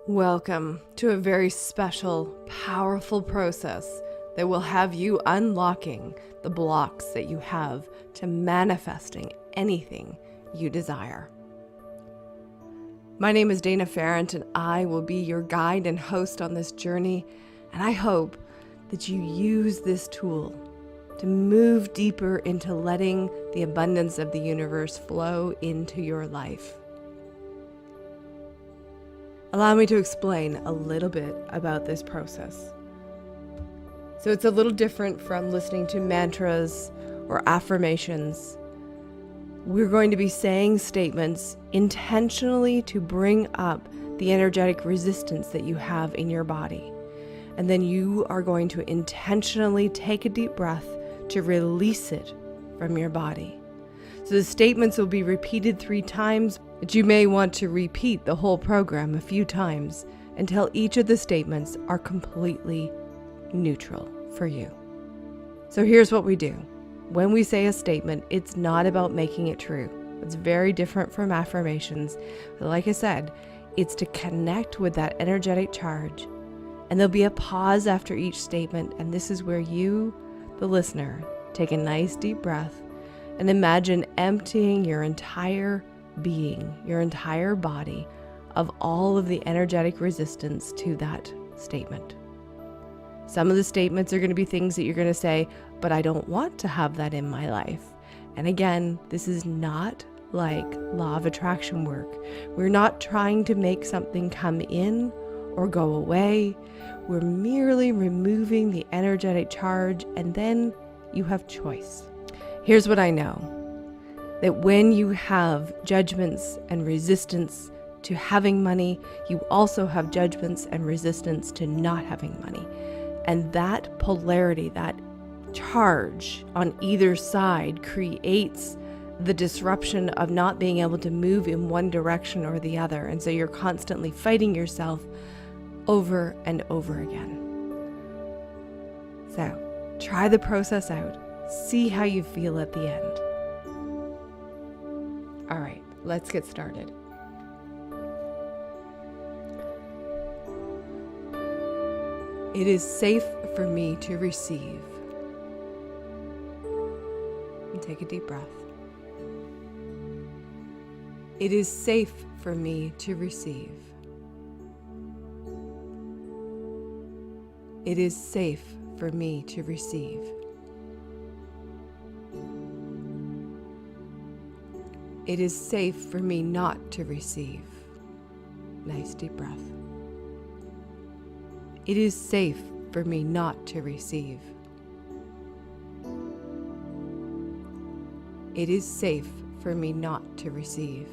Welcome to a very special, powerful process that will have you unlocking the blocks that you have to manifesting anything you desire. My name is Dana Pharant, and I will be your guide and host on this journey, and I hope that you use this tool to move deeper into letting the abundance of the universe flow into your life. Allow me to explain a little bit about this process. So it's a little different from listening to mantras or affirmations. We're going to be saying statements intentionally to bring up the energetic resistance that you have in your body. And then you are going to intentionally take a deep breath to release it from your body. So the statements will be repeated 3 times, but you may want to repeat the whole program a few times until each of the statements are completely neutral for you. So here's what we do. When we say a statement, it's not about making it true. It's very different from affirmations. But like I said, it's to connect with that energetic charge. And there'll be a pause after each statement, and this is where you, the listener, take a nice deep breath and imagine emptying your entire being, your entire body, of all of the energetic resistance to that statement. Some of the statements are going to be things that you're going to say, but I don't want to have that in my life. And again, this is not like law of attraction work. We're not trying to make something come in or go away. We're merely removing the energetic charge, and then you have choice. Here's what I know, that when you have judgments and resistance to having money, you also have judgments and resistance to not having money. And that polarity, that charge on either side creates the disruption of not being able to move in one direction or the other. And so you're constantly fighting yourself over and over again. So try the process out. See how you feel at the end. All right, let's get started. It is safe for me to receive. And take a deep breath. It is safe for me to receive. It is safe for me to receive. It is safe for me not to receive. Nice deep breath. It is safe for me not to receive. It is safe for me not to receive.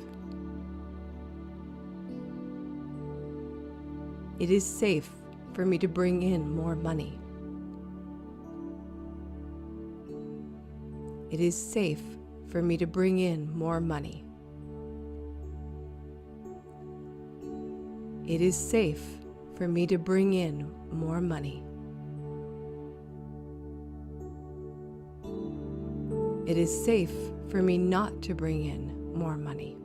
It is safe for me to bring in more money. It is safe for me to bring in more money. It is safe for me to bring in more money. It is safe for me not to bring in more money.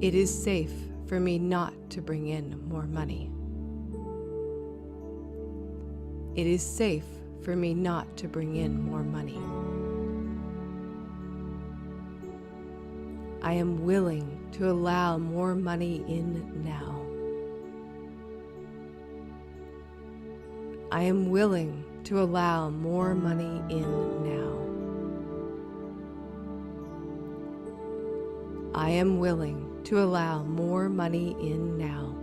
It is safe for me not to bring in more money. It is safe for me not to bring in more money. I am willing to allow more money in now. I am willing to allow more money in now. I am willing to allow more money in now.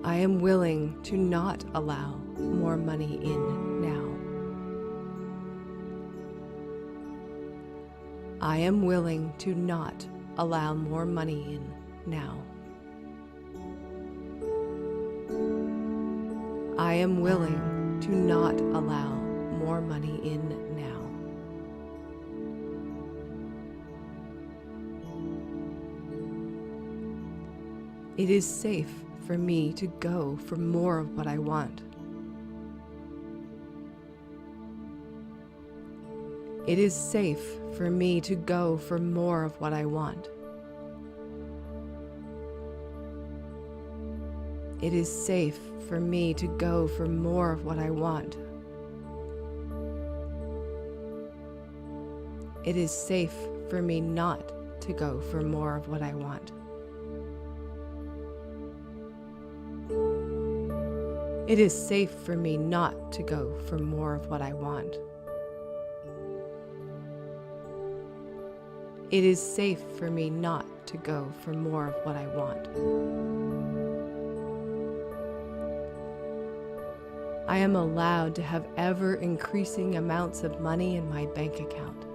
I am willing to not allow more money in now. I am willing to not allow more money in now. I am willing to not allow more money in now. It is safe for me to go for more of what I want. It is safe for me to go for more of what I want. It is safe for me to go for more of what I want. It is safe for me not to go for more of what I want. It is safe for me not to go for more of what I want. It is safe for me not to go for more of what I want. I am allowed to have ever-increasing amounts of money in my bank account.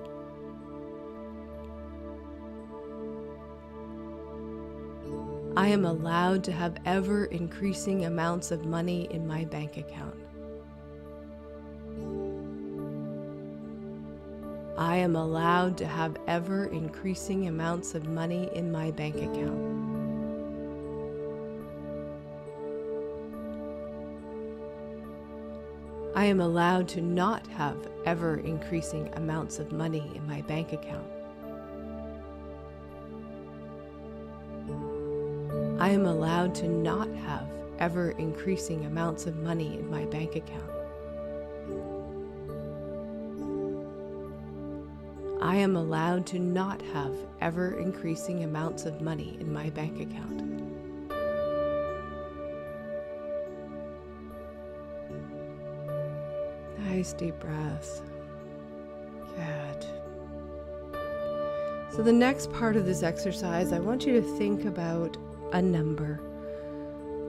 I am allowed to have ever-increasing amounts of money in my bank account. I am allowed to have ever-increasing amounts of money in my bank account. I am allowed to not have ever-increasing amounts of money in my bank account. I am allowed to not have ever-increasing amounts of money in my bank account. I am allowed to not have ever-increasing amounts of money in my bank account. Nice deep breaths. Good. So the next part of this exercise, I want you to think about a number.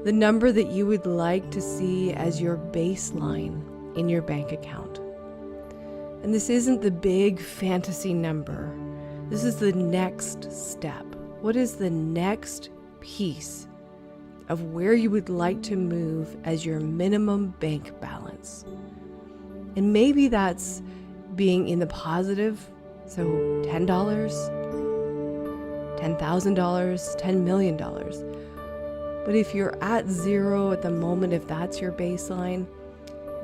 The number that you would like to see as your baseline in your bank account. And this isn't the big fantasy number. This is the next step. What is the next piece of where you would like to move as your minimum bank balance? And maybe that's being in the positive, so $10, $10,000, $10 million. But if you're at zero at the moment, if that's your baseline,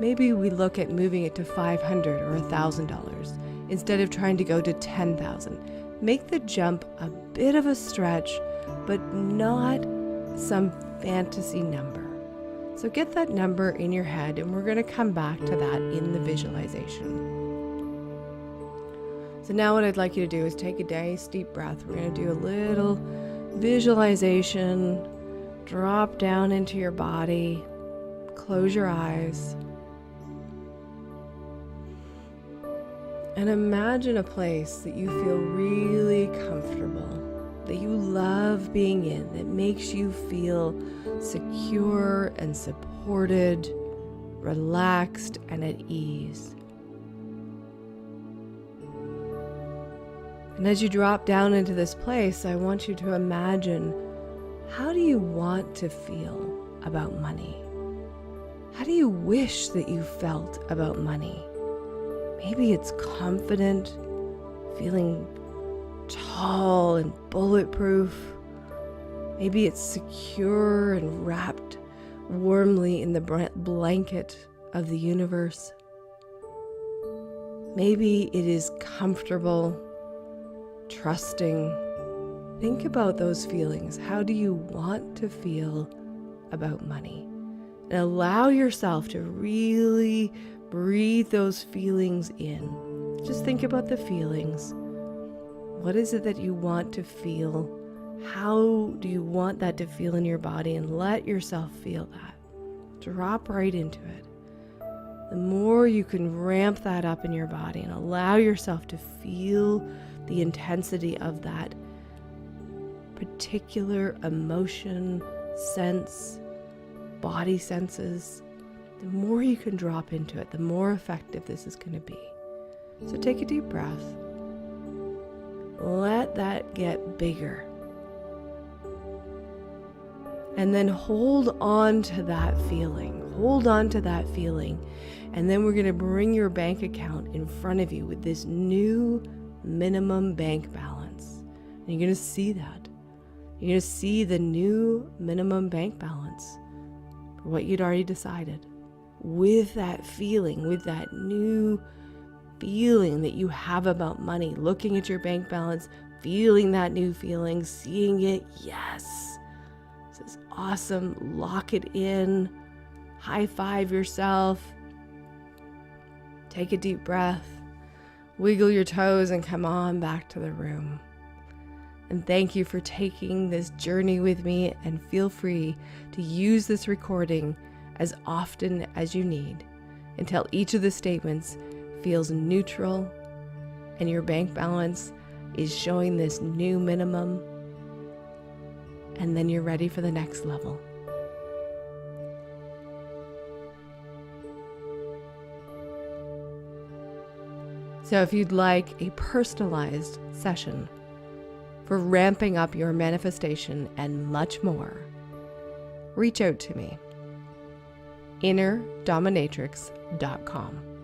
maybe we look at moving it to $500 or $1,000 instead of trying to go to $10,000. Make the jump a bit of a stretch, but not some fantasy number. So get that number in your head, and we're going to come back to that in the visualization. So now what I'd like you to do is take a nice deep breath. We're going to do a little visualization. Drop down into your body. Close your eyes. And imagine a place that you feel really comfortable, that you love being in, that makes you feel secure and supported, relaxed and at ease. And as you drop down into this place, I want you to imagine, how do you want to feel about money? How do you wish that you felt about money? Maybe it's confident, feeling tall and bulletproof. Maybe it's secure and wrapped warmly in the blanket of the universe. Maybe it is comfortable, trusting. Think about those feelings. How do you want to feel about money? And allow yourself to really breathe those feelings in. Just think about the feelings. What is it that you want to feel? How do you want that to feel in your body? And let yourself feel that. Drop right into it. The more you can ramp that up in your body and allow yourself to feel the intensity of that particular emotion, sense, body senses, the more you can drop into it, the more effective this is going to be. So take a deep breath. Let that get bigger. And then hold on to that feeling. Hold on to that feeling. And then we're going to bring your bank account in front of you with this new minimum bank balance. And you're going to see that. You're going to see the new minimum bank balance for what you'd already decided. With that feeling, with that new feeling that you have about money, looking at your bank balance, feeling that new feeling, seeing it. Yes, this is awesome. Lock it in. High five yourself. Take a deep breath. Wiggle your toes and come on back to the room. And thank you for taking this journey with me, and feel free to use this recording as often as you need until each of the statements feels neutral and your bank balance is showing this new minimum, and then you're ready for the next level. So if you'd like a personalized session for ramping up your manifestation and much more, reach out to me. innerdominatrix.com.